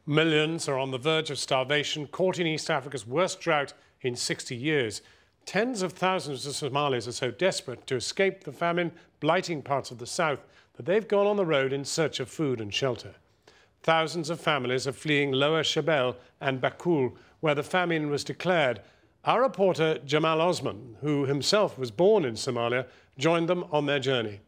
Millions are on the verge of starvation, caught in East Africa's worst drought in 60 years. Tens of thousands of Somalis are so desperate to escape the famine blighting parts of the south that they've gone on the road in search of food and shelter. Thousands of families are fleeing Lower Shabelle and Bakul, where the famine was declared. Our reporter Jamal Osman, who himself was born in Somalia, joined them on their journey.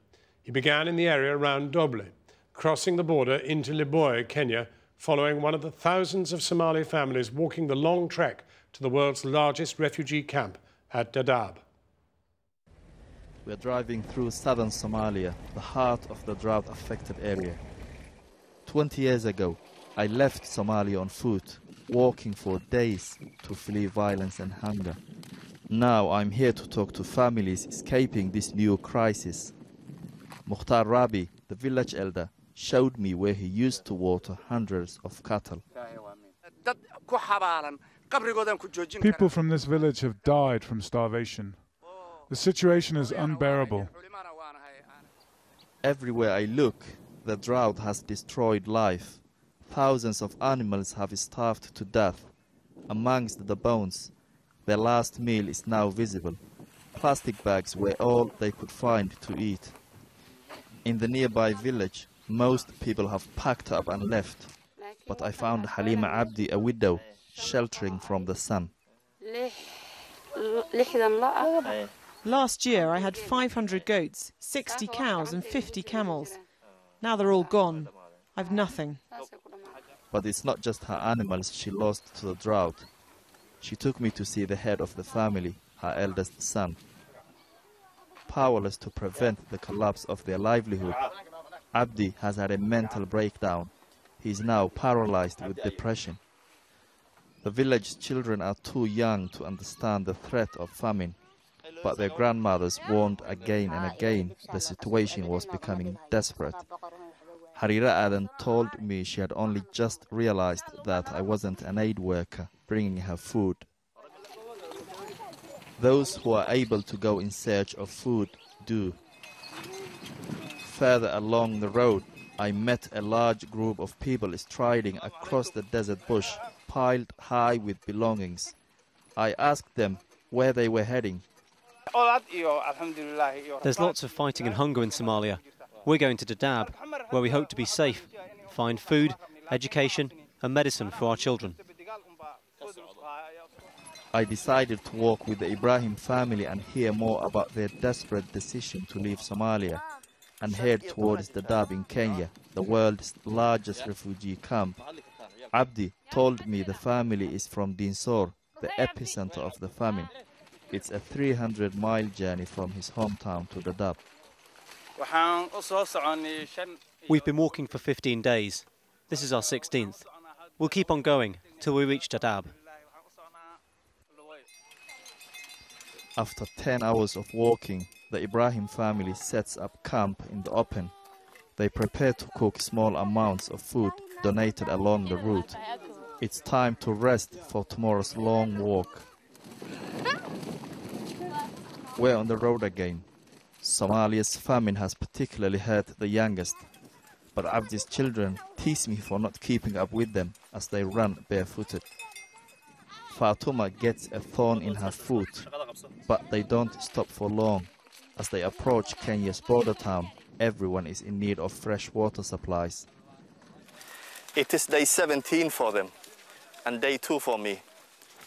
He began in the area around Doble, crossing the border into Liboy, Kenya, following one of the thousands of Somali families walking the long trek to the world's largest refugee camp at Dadaab. We are driving through southern Somalia, the heart of the drought-affected area. 20 years ago, I left Somalia on foot, walking for days to flee violence and hunger. Now I'm here to talk to families escaping this new crisis. Mukhtar Rabi, the village elder, showed me where he used to water hundreds of cattle. People from this village have died from starvation. The situation is unbearable. Everywhere I look, the drought has destroyed life. Thousands of animals have starved to death. Amongst the bones, their last meal is now visible. Plastic bags were all they could find to eat. In the nearby village, most people have packed up and left, but I found Halima Abdi, a widow, sheltering from the sun. Last year I had 500 goats, 60 cows and 50 camels. Now they're all gone. I've nothing. But it's not just her animals she lost to the drought. She took me to see the head of the family, her eldest son. Powerless to prevent the collapse of their livelihood, Abdi has had a mental breakdown. He is now paralyzed with depression. The village children are too young to understand the threat of famine, but their grandmothers warned again and again the situation was becoming desperate. Harira Aden told me she had only just realized that I wasn't an aid worker bringing her food. Those who are able to go in search of food do. Further along the road, I met a large group of people striding across the desert bush, piled high with belongings. I asked them where they were heading. There's lots of fighting and hunger in Somalia. We're going to Dadaab, where we hope to be safe, find food, education and medicine for our children. I decided to walk with the Ibrahim family and hear more about their desperate decision to leave Somalia and head towards Dadaab in Kenya, the world's largest refugee camp. Abdi told me the family is from Dinsor, the epicenter of the famine. It's a 300-mile journey from his hometown to Dadaab. We've been walking for 15 days. This is our 16th. We'll keep on going till we reach Dadaab. After 10 hours of walking, the Ibrahim family sets up camp in the open. They prepare to cook small amounts of food donated along the route. It's time to rest for tomorrow's long walk. We're on the road again. Somalia's famine has particularly hurt the youngest, but Abdi's children tease me for not keeping up with them as they run barefooted. Fatuma gets a thorn in her foot, but they don't stop for long. As they approach Kenya's border town, everyone is in need of fresh water supplies. It is day 17 for them, and day 2 for me.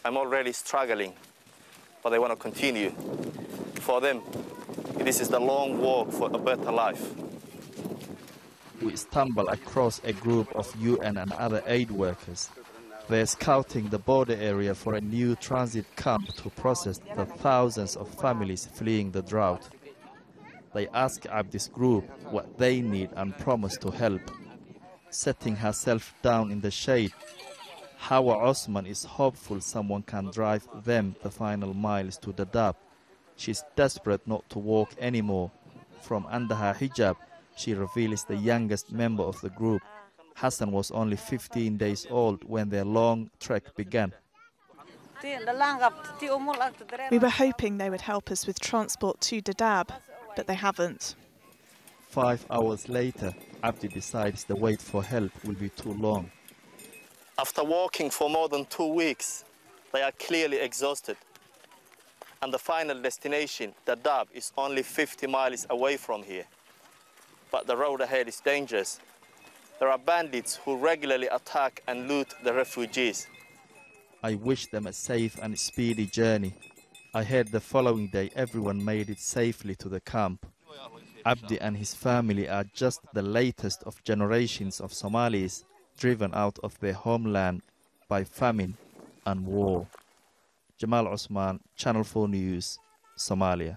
I'm already struggling, but I want to continue. For them, this is the long walk for a better life. We stumble across a group of UN and other aid workers. They're scouting the border area for a new transit camp to process the thousands of families fleeing the drought. They ask Abdi's group what they need and promise to help. Setting herself down in the shade, Hawa Osman is hopeful someone can drive them the final miles to Dadaab. She's desperate not to walk anymore. From under her hijab, she reveals the youngest member of the group. Hassan was only 15 days old when their long trek began. We were hoping they would help us with transport to Dadaab, but they haven't. 5 hours later, Abdi decides the wait for help will be too long. After walking for more than 2 weeks, they are clearly exhausted. And the final destination, Dadaab, is only 50 miles away from here. But the road ahead is dangerous. There are bandits who regularly attack and loot the refugees. I wish them a safe and speedy journey. I heard the following day everyone made it safely to the camp. Abdi and his family are just the latest of generations of Somalis driven out of their homeland by famine and war. Jamal Osman, Channel 4 News, Somalia.